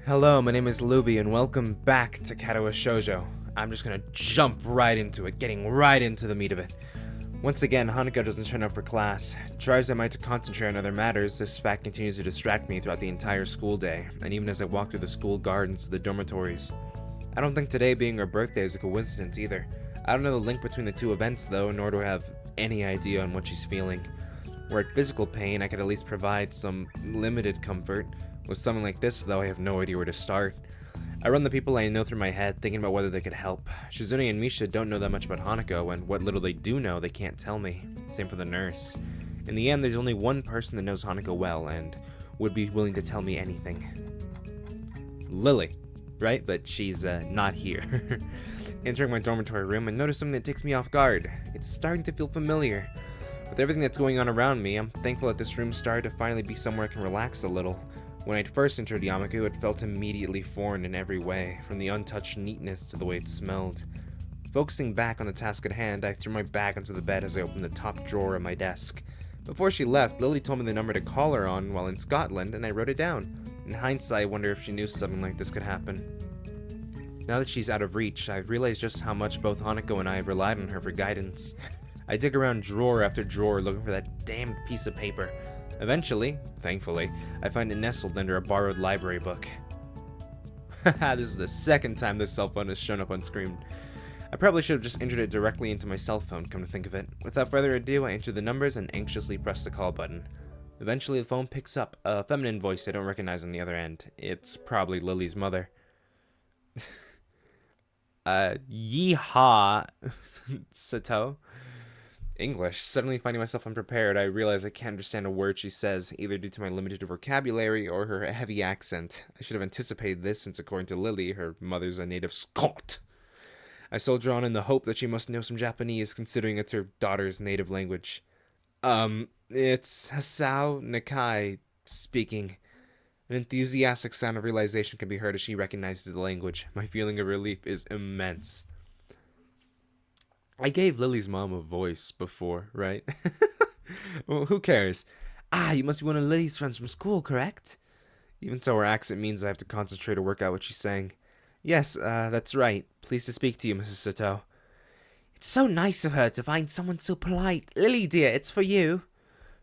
Hello, my name is Luby, and welcome back to Katawa Shoujo. I'm just gonna jump right into it, getting right into the meat of it. Once again, Hanako doesn't turn up for class. Try as I might to concentrate on other matters, this fact continues to distract me throughout the entire school day, and even as I walk through the school gardens to the dormitories. I don't think today being her birthday is a coincidence either. I don't know the link between the two events though, nor do I have any idea on what she's feeling. Were it physical pain, I could at least provide some limited comfort. With something like this, though, I have no idea where to start. I run the people I know through my head, thinking about whether they could help. Shizune and Misha don't know that much about Hanako, and what little they do know, they can't tell me. Same for the nurse. In the end, there's only one person that knows Hanako well, and would be willing to tell me anything. Lily, right? But she's not here. Entering my dormitory room, I notice something that takes me off guard. It's starting to feel familiar. With everything that's going on around me, I'm thankful that this room started to finally be somewhere I can relax a little. When I first entered Yamaku, it felt immediately foreign in every way, from the untouched neatness to the way it smelled. Focusing back on the task at hand, I threw my bag onto the bed as I opened the top drawer of my desk. Before she left, Lily told me the number to call her on while in Scotland, and I wrote it down. In hindsight, I wonder if she knew something like this could happen. Now that she's out of reach, I realize just how much both Hanako and I have relied on her for guidance. I dig around drawer after drawer looking for that damned piece of paper. Eventually, thankfully, I find it nestled under a borrowed library book. Haha, this is the second time this cell phone has shown up on screen. I probably should have just entered it directly into my cell phone, come to think of it. Without further ado, I enter the numbers and anxiously press the call button. Eventually, the phone picks up a feminine voice I don't recognize on the other end. It's probably Lily's mother. Yeehaw, Sato. English. Suddenly finding myself unprepared, I realize I can't understand a word she says, either due to my limited vocabulary or her heavy accent. I should have anticipated this since, according to Lily, her mother's a native Scot. I soldier on in the hope that she must know some Japanese, considering it's her daughter's native language. It's Hasao Nakai speaking. An enthusiastic sound of realization can be heard as she recognizes the language. My feeling of relief is immense. I gave Lily's mom a voice before, right? Well, who cares? Ah, you must be one of Lily's friends from school, correct? Even so, her accent means I have to concentrate to work out what she's saying. Yes, that's right. Pleased to speak to you, Mrs. Sato. It's so nice of her to find someone so polite. Lily, dear, it's for you.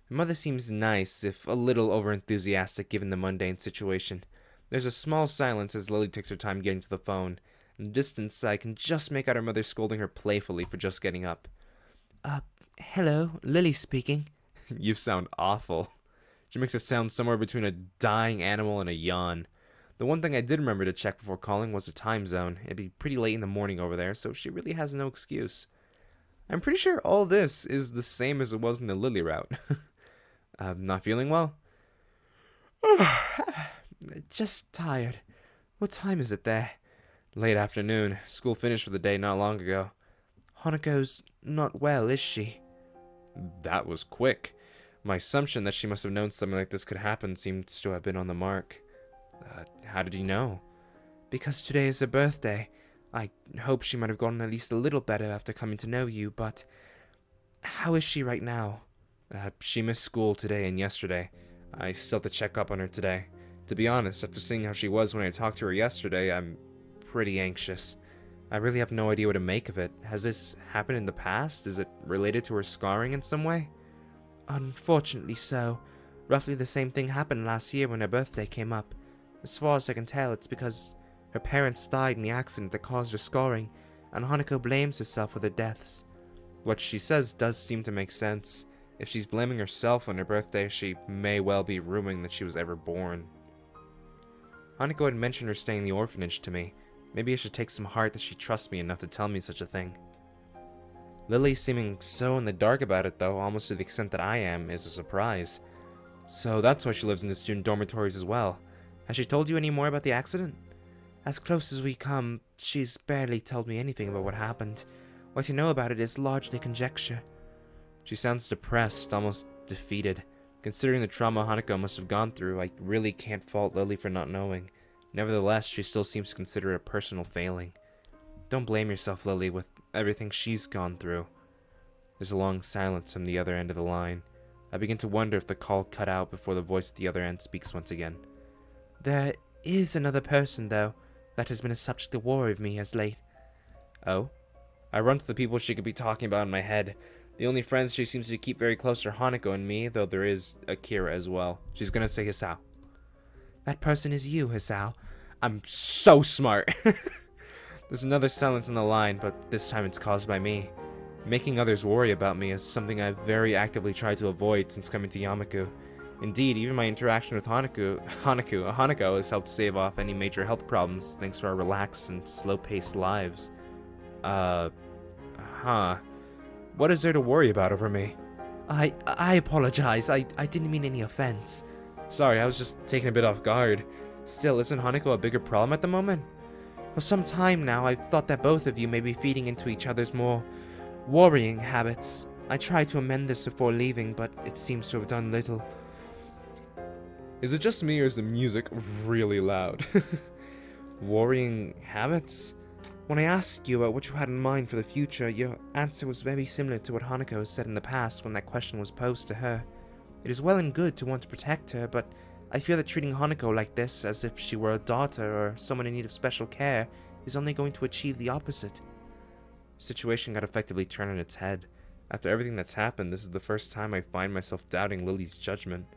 Her mother seems nice, if a little over-enthusiastic given the mundane situation. There's a small silence as Lily takes her time getting to the phone. In the distance, I can just make out her mother scolding her playfully for just getting up. Hello, Lily speaking. You sound awful. She makes it sound somewhere between a dying animal and a yawn. The one thing I did remember to check before calling was the time zone. It'd be pretty late in the morning over there, so she really has no excuse. I'm pretty sure all this is the same as it was in the Lily route. I'm not feeling well? Just tired. What time is it there? Late afternoon. School finished for the day not long ago. Hanako's not well, is she? That was quick. My assumption that she must have known something like this could happen seems to have been on the mark. How did you know? Because today is her birthday. I hope she might have gotten at least a little better after coming to know you, but... How is she right now? She missed school today and yesterday. I still have to check up on her today. To be honest, after seeing how she was when I talked to her yesterday, I'm pretty anxious. I really have no idea what to make of it. Has this happened in the past? Is it related to her scarring in some way? Unfortunately so. Roughly the same thing happened last year when her birthday came up. As far as I can tell, it's because her parents died in the accident that caused her scarring, and Hanako blames herself for their deaths. What she says does seem to make sense. If she's blaming herself on her birthday, she may well be rumoring that she was ever born. Hanako had mentioned her staying in the orphanage to me. Maybe I should take some heart that she trusts me enough to tell me such a thing. Lily seeming so in the dark about it, though, almost to the extent that I am, is a surprise. So that's why she lives in the student dormitories as well. Has she told you any more about the accident? As close as we come, she's barely told me anything about what happened. What you know about it is largely conjecture. She sounds depressed, almost defeated. Considering the trauma Hanako must have gone through, I really can't fault Lily for not knowing. Nevertheless, she still seems to consider it a personal failing. Don't blame yourself, Lily, with everything she's gone through. There's a long silence from the other end of the line. I begin to wonder if the call cut out before the voice at the other end speaks once again. There is another person, though, that has been a subject of war with me as late. Oh? I run to the people she could be talking about in my head. The only friends she seems to keep very close are Hanako and me, though there is Akira as well. She's gonna say Hisao. That person is you, Hisao. I'm so smart. There's another silence on the line, but this time it's caused by me. Making others worry about me is something I've very actively tried to avoid since coming to Yamaku. Indeed, even my interaction with Hanako has helped stave off any major health problems thanks to our relaxed and slow-paced lives. What is there to worry about over me? I apologize. I didn't mean any offense. Sorry, I was just taken a bit off guard. Still, isn't Hanako a bigger problem at the moment? For some time now, I've thought that both of you may be feeding into each other's more worrying habits. I tried to amend this before leaving, but it seems to have done little. Is it just me, or is the music really loud? Worrying habits? When I asked you about what you had in mind for the future, your answer was very similar to what Hanako has said in the past when that question was posed to her. It is well and good to want to protect her, but I fear that treating Hanako like this, as if she were a daughter or someone in need of special care, is only going to achieve the opposite. The situation got effectively turned on its head. After everything that's happened, this is the first time I find myself doubting Lily's judgment.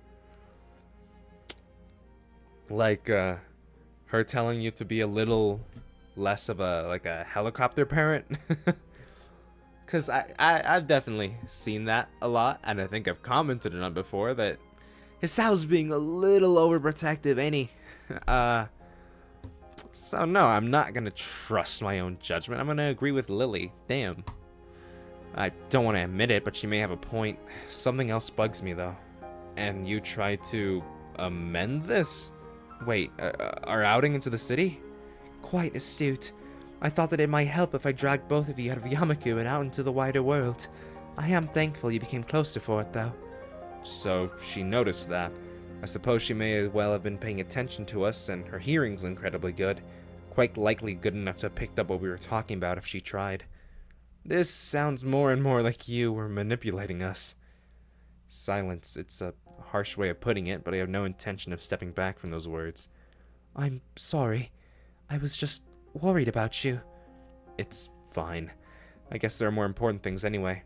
Like, her telling you to be a little less of a helicopter parent. Because I've definitely seen that a lot, and I think I've commented on it before, that Hisao's being a little overprotective, ain't he? So no, I'm not gonna trust my own judgment. I'm gonna agree with Lily. Damn. I don't want to admit it, but she may have a point. Something else bugs me, though. And you try to amend this? Wait, our outing into the city? Quite astute. I thought that it might help if I dragged both of you out of Yamaku and out into the wider world. I am thankful you became closer for it, though. So she noticed that. I suppose she may as well have been paying attention to us, and her hearing's incredibly good. Quite likely good enough to have picked up what we were talking about if she tried. This sounds more and more like you were manipulating us. Silence. It's a harsh way of putting it, but I have no intention of stepping back from those words. I'm sorry. I was just worried about you. It's fine. I guess there are more important things anyway.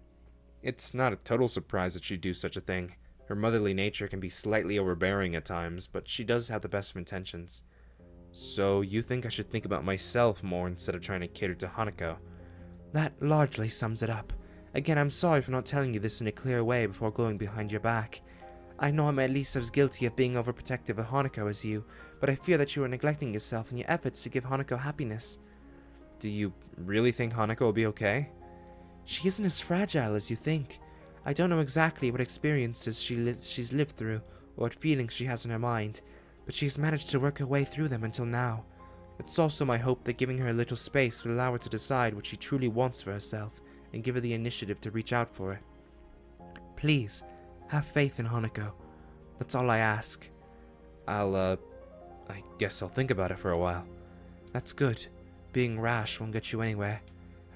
It's not a total surprise that she'd do such a thing. Her motherly nature can be slightly overbearing at times, but she does have the best of intentions. So you think I should think about myself more instead of trying to cater to Hanako? That largely sums it up. Again, I'm sorry for not telling you this in a clear way before going behind your back. I know I'm at least as guilty of being overprotective of Hanako as you, but I fear that you are neglecting yourself in your efforts to give Hanako happiness. Do you really think Hanako will be okay? She isn't as fragile as you think. I don't know exactly what experiences she's lived through, or what feelings she has in her mind, but she has managed to work her way through them until now. It's also my hope that giving her a little space will allow her to decide what she truly wants for herself, and give her the initiative to reach out for it. Please, have faith in Hanako. That's all I ask. I guess I'll think about it for a while. That's good. Being rash won't get you anywhere.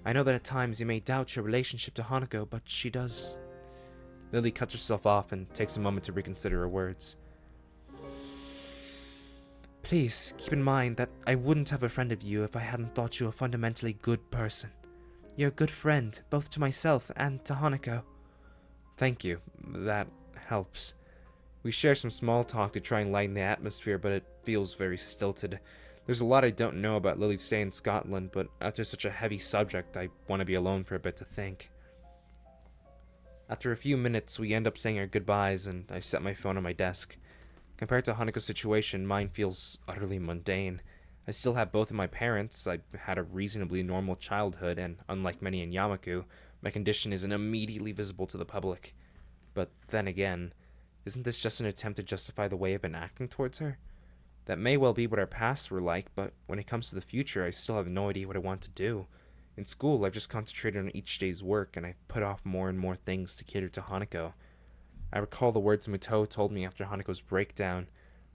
I know that at times you may doubt your relationship to Hanako, but she does. Lily cuts herself off and takes a moment to reconsider her words. Please, keep in mind that I wouldn't have befriended you if I hadn't thought you a fundamentally good person. You're a good friend, both to myself and to Hanako. Thank you. That helps. We share some small talk to try and lighten the atmosphere, but it feels very stilted. There's a lot I don't know about Lily's stay in Scotland, but after such a heavy subject, I want to be alone for a bit to think. After a few minutes, we end up saying our goodbyes, and I set my phone on my desk. Compared to Hanako's situation, mine feels utterly mundane. I still have both of my parents, I had a reasonably normal childhood, and unlike many in Yamaku, my condition isn't immediately visible to the public. But then again, isn't this just an attempt to justify the way I've been acting towards her? That may well be what our pasts were like, but when it comes to the future, I still have no idea what I want to do. In school, I've just concentrated on each day's work, and I've put off more and more things to cater to Hanako. I recall the words Muto told me after Hanako's breakdown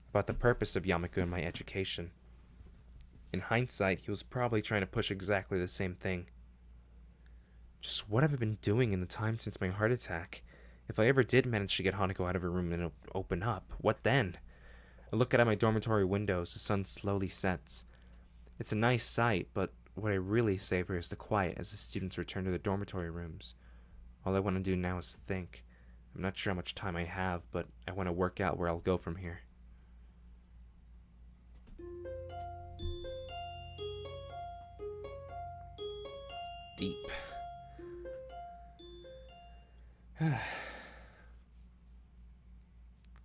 about the purpose of Yamaku and my education. In hindsight, he was probably trying to push exactly the same thing. Just what have I been doing in the time since my heart attack? If I ever did manage to get Hanako out of her room and open up, what then? I look out at my dormitory windows, the sun slowly sets. It's a nice sight, but what I really savor is the quiet as the students return to their dormitory rooms. All I want to do now is think. I'm not sure how much time I have, but I want to work out where I'll go from here. Deep.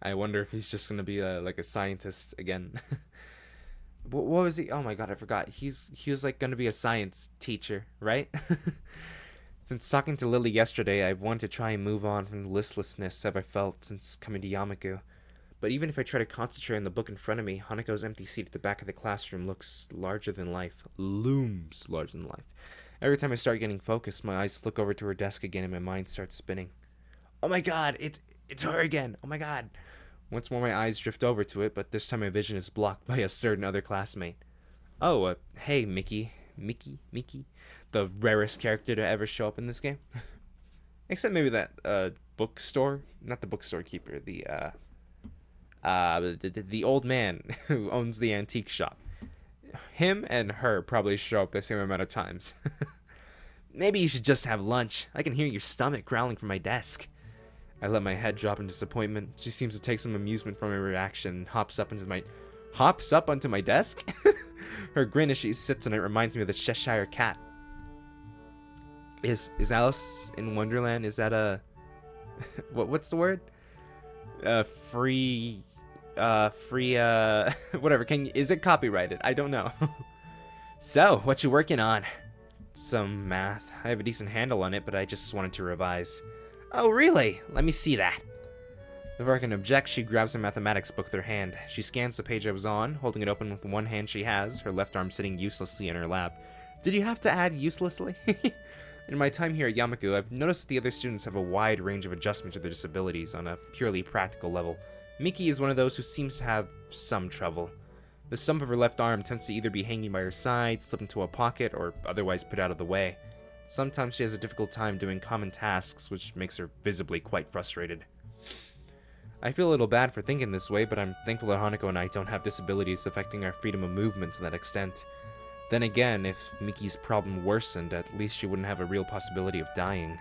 I wonder if he's just gonna be like a scientist again. What was he? Oh my god, I forgot. He was like gonna be a science teacher, right? Since talking to Lily yesterday, I've wanted to try and move on from the listlessness I've felt since coming to Yamaku. But even if I try to concentrate on the book in front of me, Hanako's empty seat at the back of the classroom looks larger than life. Looms larger than life. Every time I start getting focused, my eyes flick over to her desk again and my mind starts spinning. Oh my god, it's her again. Oh my god. Once more my eyes drift over to it, but this time my vision is blocked by a certain other classmate. Oh, hey, Miki. Miki. The rarest character to ever show up in this game. Except maybe that, bookstore. Not the bookstore keeper, the old man who owns the antique shop. Him and her probably show up the same amount of times. Maybe you should just have lunch. I can hear your stomach growling from my desk. I let my head drop in disappointment. She seems to take some amusement from my reaction and hops up onto my desk? Her grin as she sits on it reminds me of the Cheshire Cat. Is Alice in Wonderland, is that a... what's the word? Free, whatever, is it copyrighted? I don't know. So, what you working on? Some math. I have a decent handle on it, but I just wanted to revise. Oh, really? Let me see that. Before I can object, she grabs a mathematics book with her hand. She scans the page I was on, holding it open with the one hand she has, her left arm sitting uselessly in her lap. Did you have to add uselessly? In my time here at Yamaku, I've noticed that the other students have a wide range of adjustment to their disabilities on a purely practical level. Miki is one of those who seems to have some trouble. The stump of her left arm tends to either be hanging by her side, slip into a pocket, or otherwise put out of the way. Sometimes she has a difficult time doing common tasks, which makes her visibly quite frustrated. I feel a little bad for thinking this way, but I'm thankful that Hanako and I don't have disabilities affecting our freedom of movement to that extent. Then again, if Miki's problem worsened, at least she wouldn't have a real possibility of dying.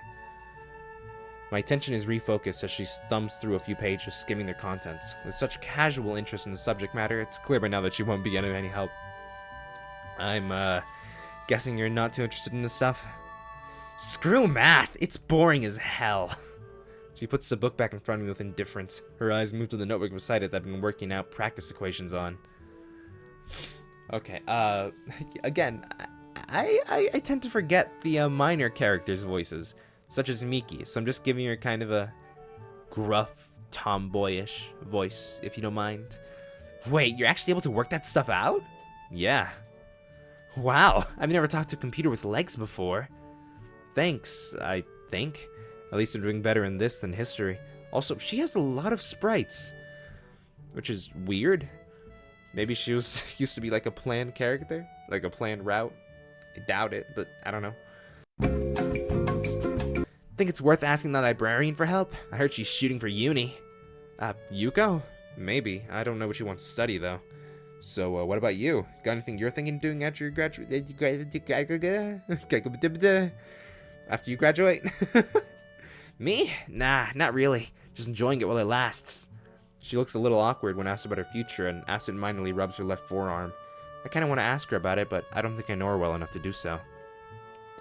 My attention is refocused as she thumbs through a few pages, skimming their contents. With such casual interest in the subject matter, it's clear by now that she won't be getting any help. I'm, guessing you're not too interested in this stuff? Screw math! It's boring as hell. She puts the book back in front of me with indifference. Her eyes move to the notebook beside it that I've been working out practice equations on. Okay, again, I tend to forget the minor characters' voices, such as Miki, so I'm just giving her kind of a gruff, tomboyish voice, if you don't mind. Wait, you're actually able to work that stuff out? Yeah. Wow, I've never talked to a computer with legs before. Thanks, I think. At least I'm doing better in this than history. Also, she has a lot of sprites, which is weird. Maybe she was used to be like a planned character, like a planned route. I doubt it, but I don't know. Think it's worth asking the librarian for help? I heard she's shooting for uni. Yuko? Maybe. I don't know what she wants to study, though. So, what about you? Got anything you're thinking of doing after you graduate? After you graduate? Me? Nah, not really. Just enjoying it while it lasts. She looks a little awkward when asked about her future and absent-mindedly rubs her left forearm. I kind of want to ask her about it, but I don't think I know her well enough to do so.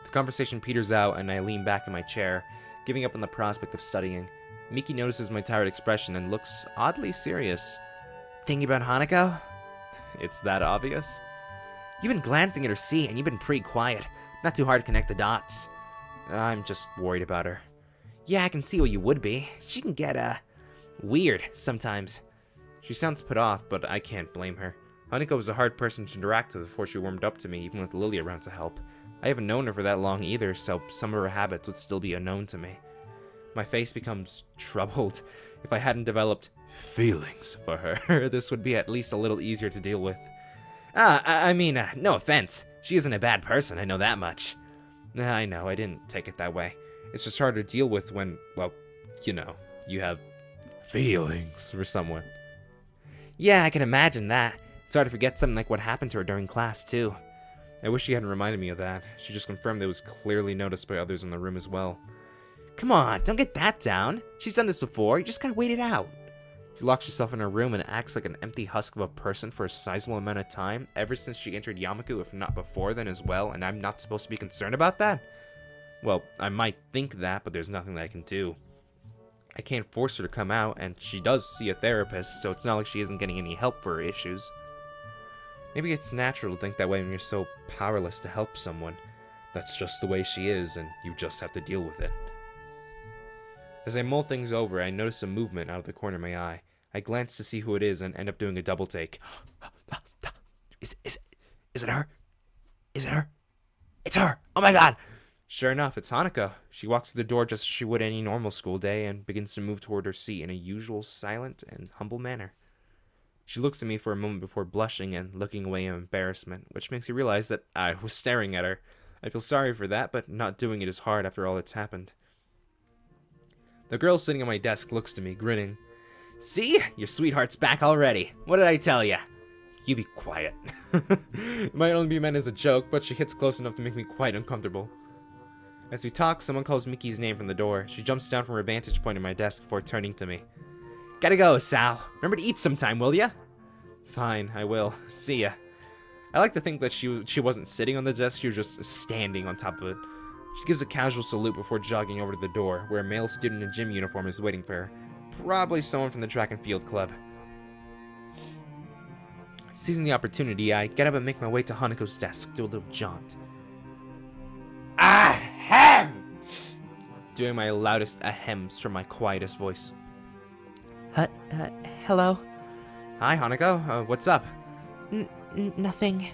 The conversation peters out, and I lean back in my chair, giving up on the prospect of studying. Miki notices my tired expression and looks oddly serious. Thinking about Hanako? It's that obvious? You've been glancing at her seat, and you've been pretty quiet. Not too hard to connect the dots. I'm just worried about her. Yeah, I can see what you would be. She can get, weird sometimes. She sounds put off, but I can't blame her. Hanako was a hard person to interact with before she warmed up to me, even with Lily around to help. I haven't known her for that long either, so some of her habits would still be unknown to me. My face becomes troubled. If I hadn't developed feelings for her, this would be at least a little easier to deal with. I mean, no offense. She isn't a bad person, I know that much. I know, I didn't take it that way. It's just hard to deal with when, well, you know, you have feelings for someone. Yeah, I can imagine that. It's hard to forget something like what happened to her during class, too. I wish she hadn't reminded me of that. She just confirmed it was clearly noticed by others in the room as well. Come on, don't get that down. She's done this before. You just gotta wait it out. She locks herself in her room and acts like an empty husk of a person for a sizable amount of time, ever since she entered Yamaku, if not before then as well, and I'm not supposed to be concerned about that? Well, I might think that, but there's nothing that I can do. I can't force her to come out, and she does see a therapist, so it's not like she isn't getting any help for her issues. Maybe it's natural to think that way when you're so powerless to help someone. That's just the way she is, and you just have to deal with it. As I mull things over, I notice a movement out of the corner of my eye. I glance to see who it is and end up doing a double take. Is it her? Is it her? It's her! Oh my god! Sure enough, it's Hanako. She walks through the door just as she would any normal school day and begins to move toward her seat in a usual silent and humble manner. She looks at me for a moment before blushing and looking away in embarrassment, which makes me realize that I was staring at her. I feel sorry for that, but not doing it is hard after all that's happened. The girl sitting at my desk looks to me, grinning. See? Your sweetheart's back already. What did I tell ya? You be quiet. It might only be meant as a joke, but she hits close enough to make me quite uncomfortable. As we talk, someone calls Miki's name from the door. She jumps down from her vantage point at my desk before turning to me. Gotta go, Sal. Remember to eat sometime, will ya? Fine, I will. See ya. I like to think that she wasn't sitting on the desk, she was just standing on top of it. She gives a casual salute before jogging over to the door, where a male student in gym uniform is waiting for her. Probably someone from the track and field club. Seizing the opportunity, I get up and make my way to Hanako's desk, do a little jaunt. Ahem! Doing my loudest ahems from my quietest voice. Hello? Hi, Hanako. What's up? Nothing.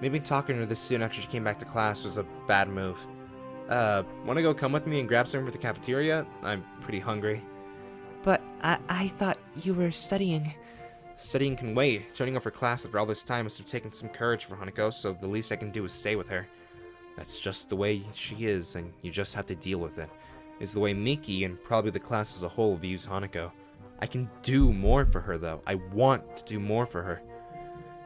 Maybe talking to her this soon after she came back to class was a bad move. Wanna go come with me and grab something for the cafeteria? I'm pretty hungry. But I thought you were studying. Studying can wait. Turning off her class after all this time must have taken some courage for Hanako, so the least I can do is stay with her. That's just the way she is, and you just have to deal with it. It's the way Miki, and probably the class as a whole, views Hanako. I can do more for her, though. I want to do more for her.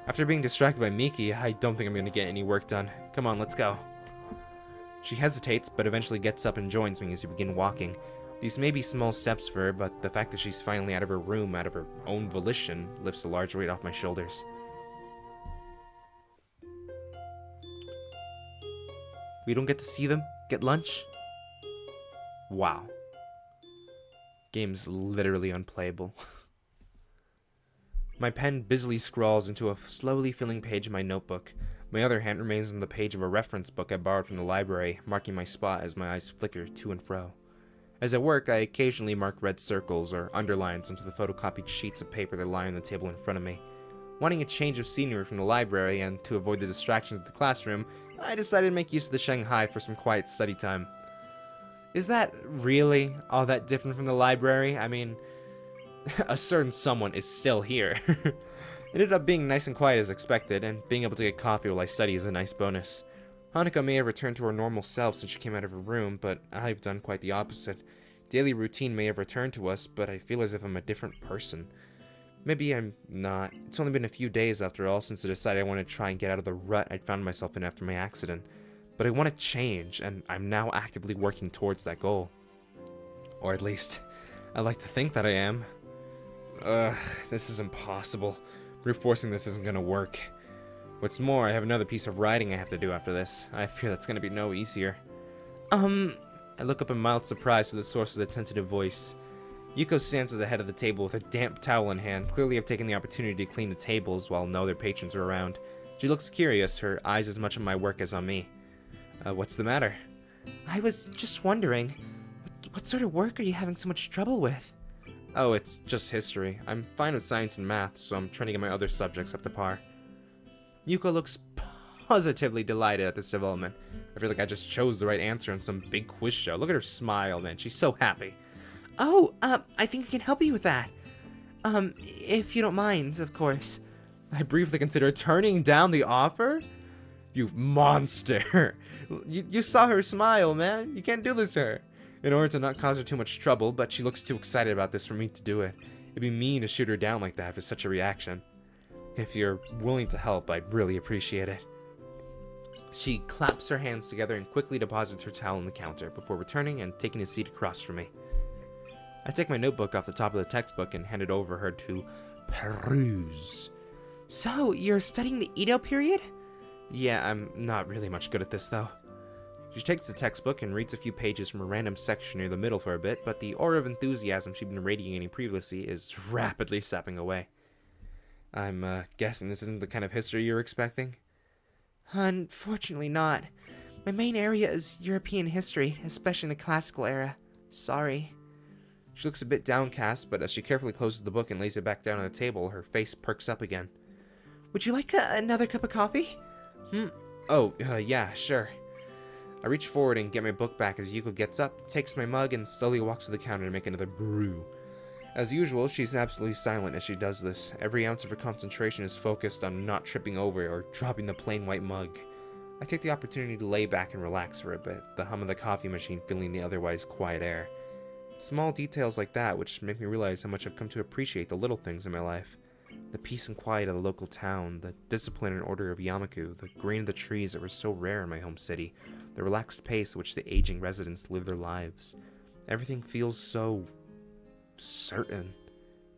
After being distracted by Miki, I don't think I'm going to get any work done. Come on, let's go. She hesitates, but eventually gets up and joins me as we begin walking. These may be small steps for her, but the fact that she's finally out of her room, out of her own volition, lifts a large weight off my shoulders. We don't get to see them? Get lunch? Wow. Game's literally unplayable. My pen busily scrawls into a slowly filling page in my notebook. My other hand remains on the page of a reference book I borrowed from the library, marking my spot as my eyes flicker to and fro. As I work, I occasionally mark red circles or underlines onto the photocopied sheets of paper that lie on the table in front of me. Wanting a change of scenery from the library and to avoid the distractions of the classroom, I decided to make use of the Shanghai for some quiet study time. Is that really all that different from the library? I mean, a certain someone is still here. It ended up being nice and quiet as expected, and being able to get coffee while I study is a nice bonus. Hanako may have returned to her normal self since she came out of her room, but I've done quite the opposite. Daily routine may have returned to us, but I feel as if I'm a different person. Maybe I'm not. It's only been a few days after all since I decided I wanted to try and get out of the rut I'd found myself in after my accident. But I want to change, and I'm now actively working towards that goal. Or at least, I like to think that I am. Ugh, this is impossible. Brute forcing this isn't gonna work. What's more, I have another piece of writing I have to do after this. I fear that's gonna be no easier. I look up in mild surprise to the source of the tentative voice. Yuko stands at the head of the table with a damp towel in hand, clearly have taken the opportunity to clean the tables while no other patrons are around. She looks curious, her eyes as much on my work as on me. What's the matter? I was just wondering, what sort of work are you having so much trouble with? Oh, it's just history. I'm fine with science and math, so I'm trying to get my other subjects up to par. Yuko looks positively delighted at this development. I feel like I just chose the right answer on some big quiz show. Look at her smile, man. She's so happy. Oh, I think I can help you with that. If you don't mind, of course. I briefly considered turning down the offer? You monster. You saw her smile, man. You can't do this to her. In order to not cause her too much trouble, but she looks too excited about this for me to do it. It'd be mean to shoot her down like that for such a reaction. If you're willing to help, I'd really appreciate it. She claps her hands together and quickly deposits her towel on the counter before returning and taking a seat across from me. I take my notebook off the top of the textbook and hand it over her to peruse. So, you're studying the Edo period? Yeah, I'm not really much good at this, though. She takes the textbook and reads a few pages from a random section near the middle for a bit, but the aura of enthusiasm she'd been radiating previously is rapidly sapping away. I'm guessing this isn't the kind of history you're expecting? Unfortunately not. My main area is European history, especially in the classical era. Sorry. She looks a bit downcast, but as she carefully closes the book and lays it back down on the table, her face perks up again. Would you like another cup of coffee? Yeah, sure. I reach forward and get my book back as Yuko gets up, takes my mug, and slowly walks to the counter to make another brew. As usual, she's absolutely silent as she does this. Every ounce of her concentration is focused on not tripping over or dropping the plain white mug. I take the opportunity to lay back and relax for a bit, the hum of the coffee machine filling the otherwise quiet air. It's small details like that which make me realize how much I've come to appreciate the little things in my life. The peace and quiet of the local town, the discipline and order of Yamaku, the green of the trees that were so rare in my home city, the relaxed pace at which the aging residents live their lives. Everything feels so certain.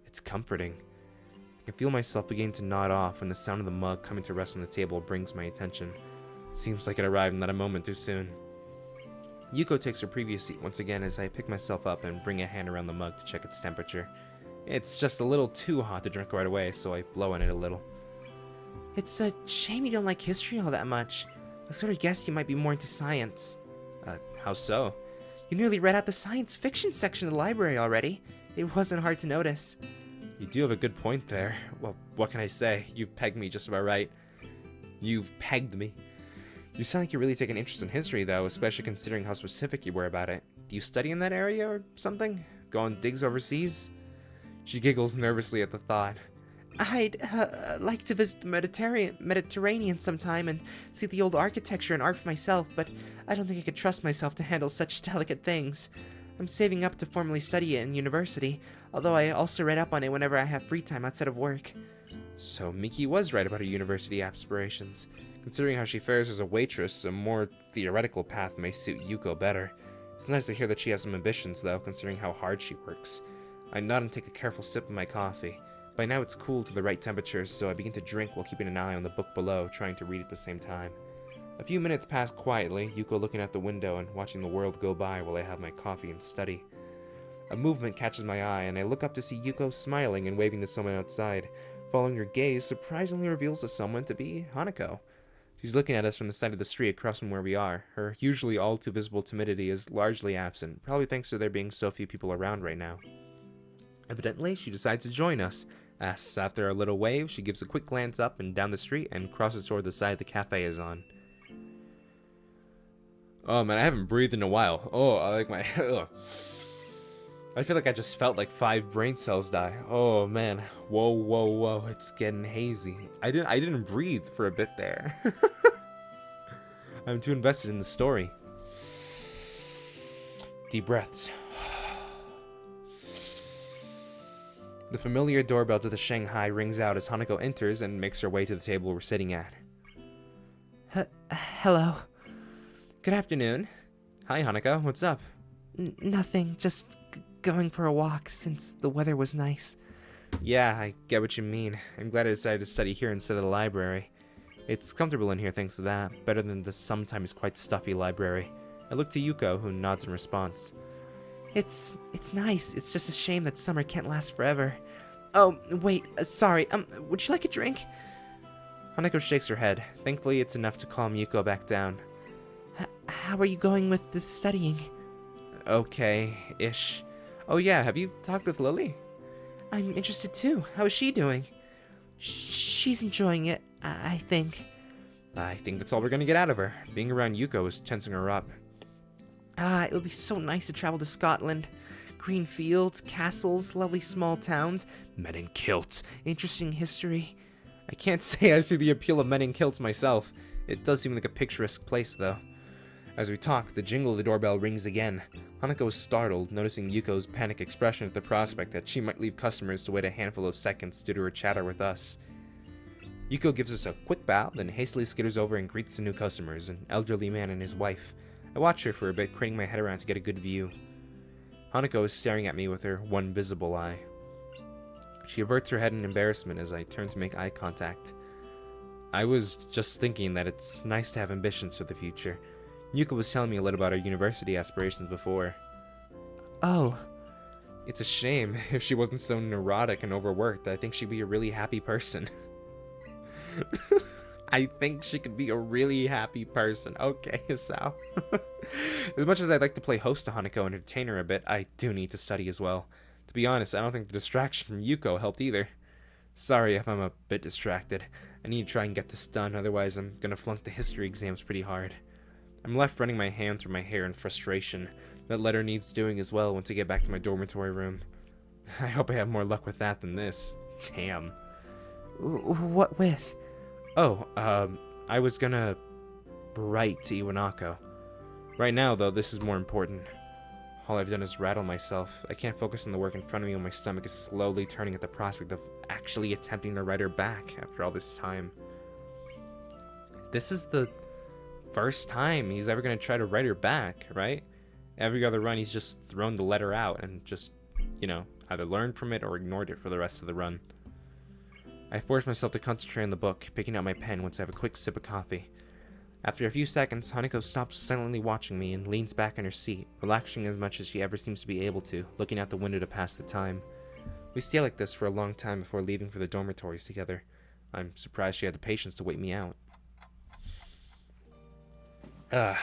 It's comforting. I can feel myself beginning to nod off when the sound of the mug coming to rest on the table brings my attention. Seems like it arrived not a moment too soon. Yuko takes her previous seat once again as I pick myself up and bring a hand around the mug to check its temperature. It's just a little too hot to drink right away, so I blow on it a little. It's a shame you don't like history all that much. I sort of guessed you might be more into science. How so? You nearly read out the science fiction section of the library already. It wasn't hard to notice. You do have a good point there. Well, what can I say? You've pegged me just about right. You've pegged me. You sound like you really take an interest in history, though, especially considering how specific you were about it. Do you study in that area or something? Go on digs overseas? She giggles nervously at the thought. I'd like to visit the Mediterranean sometime and see the old architecture and art for myself, but I don't think I could trust myself to handle such delicate things. I'm saving up to formally study it in university, although I also read up on it whenever I have free time outside of work. So Miki was right about her university aspirations. Considering how she fares as a waitress, a more theoretical path may suit Yuko better. It's nice to hear that she has some ambitions, though, considering how hard she works. I nod and take a careful sip of my coffee. By now it's cooled to the right temperature, so I begin to drink while keeping an eye on the book below, trying to read at the same time. A few minutes pass quietly, Yuko looking out the window and watching the world go by while I have my coffee and study. A movement catches my eye, and I look up to see Yuko smiling and waving to someone outside. Following her gaze surprisingly reveals the someone to be Hanako. She's looking at us from the side of the street across from where we are. Her usually all too visible timidity is largely absent, probably thanks to there being so few people around right now. Evidently, she decides to join us. As after a little wave, she gives a quick glance up and down the street and crosses toward the side the cafe is on. Oh man, I haven't breathed in a while. Oh, I like my... Ugh. I feel like I just felt like 5 brain cells die. Oh man. Whoa, whoa, whoa. It's getting hazy. I didn't breathe for a bit there. I'm too invested in the story. Deep breaths. The familiar doorbell to the Shanghai rings out as Hanako enters and makes her way to the table we're sitting at. Hello. Good afternoon. Hi, Hanako. What's up? Nothing. Just going for a walk since the weather was nice. Yeah, I get what you mean. I'm glad I decided to study here instead of the library. It's comfortable in here thanks to that, better than the sometimes quite stuffy library. I look to Yuko, who nods in response. It's nice. It's just a shame that summer can't last forever. Oh, wait, sorry. Would you like a drink? Hanako shakes her head. Thankfully, it's enough to calm Yuko back down. How are you going with this studying? Okay-ish. Oh yeah, have you talked with Lily? I'm interested too. How is she doing? She's enjoying it, I think. I think that's all we're gonna get out of her. Being around Yuko is tensing her up. It would be so nice to travel to Scotland. Green fields, castles, lovely small towns, men in kilts, interesting history. I can't say I see the appeal of men in kilts myself. It does seem like a picturesque place, though. As we talk, the jingle of the doorbell rings again. Hanako was startled, noticing Yuko's panicked expression at the prospect that she might leave customers to wait a handful of seconds due to her chatter with us. Yuko gives us a quick bow, then hastily skitters over and greets the new customers, an elderly man and his wife. I watch her for a bit, craning my head around to get a good view. Hanako is staring at me with her one visible eye. She averts her head in embarrassment as I turn to make eye contact. I was just thinking that it's nice to have ambitions for the future. Yuko was telling me a little about her university aspirations before. Oh. It's a shame. If she wasn't so neurotic and overworked, I think she'd be a really happy person. I think she could be a really happy person. Okay, Sao. As much as I'd like to play host to Hanako and entertain her a bit, I do need to study as well. To be honest, I don't think the distraction from Yuko helped either. Sorry if I'm a bit distracted. I need to try and get this done, otherwise I'm gonna flunk the history exams pretty hard. I'm left running my hand through my hair in frustration. That letter needs doing as well once I get back to my dormitory room. I hope I have more luck with that than this. Damn. What with? Oh, I was gonna write to Iwanako. Right now, though, this is more important. All I've done is rattle myself. I can't focus on the work in front of me when my stomach is slowly turning at the prospect of actually attempting to write her back after all this time. This is the first time he's ever gonna try to write her back, right? Every other run, he's just thrown the letter out and just, either learned from it or ignored it for the rest of the run. I force myself to concentrate on the book, picking out my pen once I have a quick sip of coffee. After a few seconds, Hanako stops silently watching me and leans back in her seat, relaxing as much as she ever seems to be able to, looking out the window to pass the time. We stay like this for a long time before leaving for the dormitories together. I'm surprised she had the patience to wait me out. I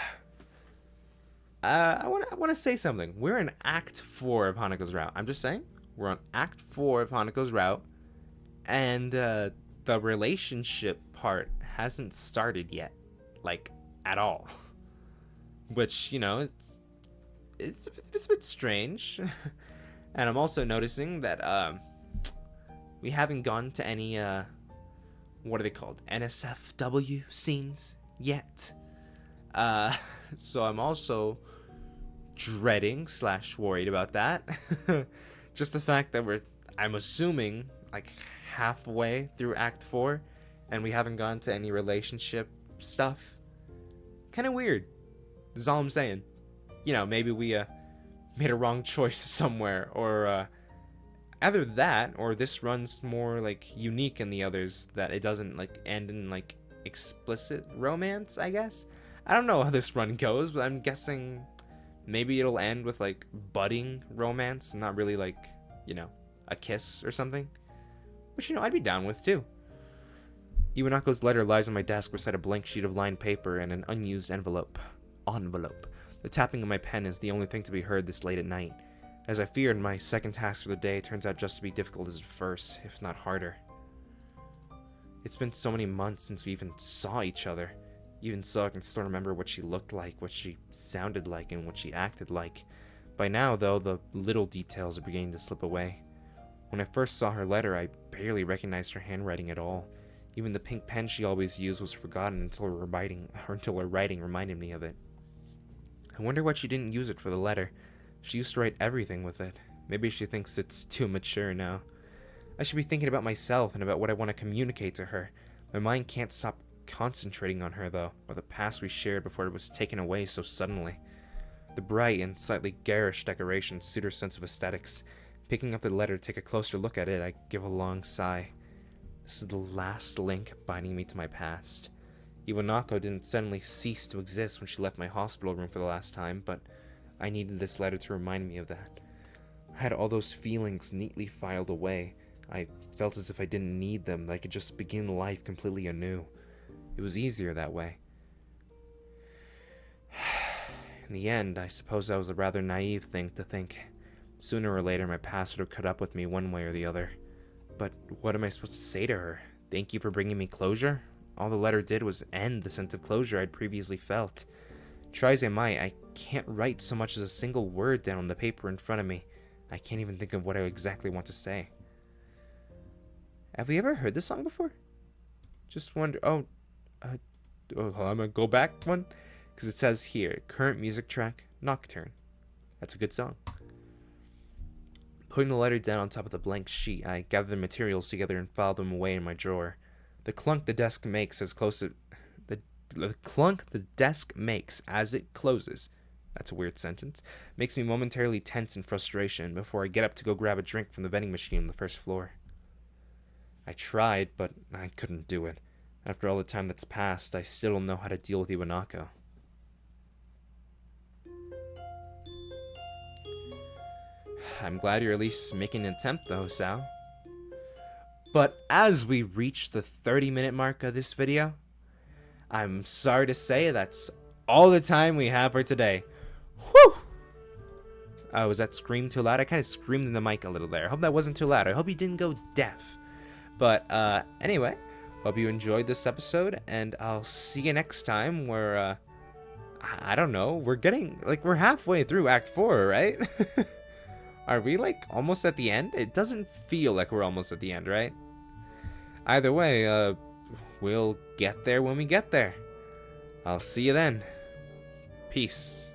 want to say something. We're in Act 4 of Hanako's route. I'm just saying. We're on Act 4 of Hanako's route. And the relationship part hasn't started yet. Like, at all. Which, it's a bit strange. And I'm also noticing that we haven't gone to any, what are they called? NSFW scenes yet. So I'm also dreading / worried about that. Just the fact that I'm assuming, like, halfway through Act 4, and we haven't gone to any relationship stuff. Kind of weird. That's all I'm saying. Maybe we made a wrong choice somewhere, or either that, or this run's more like unique in the others, that it doesn't like end in like explicit romance, I guess. I don't know how this run goes, but I'm guessing maybe it'll end with like budding romance, not really like, a kiss or something. Which, I'd be down with too. Iwanako's letter lies on my desk beside a blank sheet of lined paper and an unused envelope. The tapping of my pen is the only thing to be heard this late at night. As I feared, my second task for the day turns out just to be difficult as the first, if not harder. It's been so many months since we even saw each other. Even so, I can still remember what she looked like, what she sounded like, and what she acted like. By now, though, the little details are beginning to slip away. When I first saw her letter, I barely recognized her handwriting at all. Even the pink pen she always used was forgotten until her writing reminded me of it. I wonder why she didn't use it for the letter. She used to write everything with it. Maybe she thinks it's too mature now. I should be thinking about myself and about what I want to communicate to her. My mind can't stop concentrating on her, though, or the past we shared before it was taken away so suddenly. The bright and slightly garish decorations suit her sense of aesthetics. Picking up the letter to take a closer look at it, I give a long sigh. This is the last link binding me to my past. Iwanako didn't suddenly cease to exist when she left my hospital room for the last time, but I needed this letter to remind me of that. I had all those feelings neatly filed away. I felt as if I didn't need them, that I could just begin life completely anew. It was easier that way. In the end, I suppose that was a rather naive thing to think. Sooner or later, my past would have caught up with me one way or the other. But what am I supposed to say to her? Thank you for bringing me closure? All the letter did was end the sense of closure I'd previously felt. Try as I might, I can't write so much as a single word down on the paper in front of me. I can't even think of what I exactly want to say. Have we ever heard this song before? Just wonder. I'm gonna go back one, because it says here, current music track, Nocturne. That's a good song. Putting the letter down on top of the blank sheet, I gather the materials together and file them away in my drawer. The clunk the desk makes as close to the clunk the desk makes as it closes. That's a weird sentence. Makes me momentarily tense in frustration before I get up to go grab a drink from the vending machine on the first floor. I tried, but I couldn't do it. After all the time that's passed, I still don't know how to deal with you, Hanako. I'm glad you're at least making an attempt, though, Sao. But as we reach the 30-minute mark of this video, I'm sorry to say that's all the time we have for today. Whew! Was that scream too loud? I kind of screamed in the mic a little there. I hope that wasn't too loud. I hope you didn't go deaf. But anyway, hope you enjoyed this episode, and I'll see you next time where, I don't know, we're halfway through Act 4, right? Are we, like, almost at the end? It doesn't feel like we're almost at the end, right? Either way, we'll get there when we get there. I'll see you then. Peace.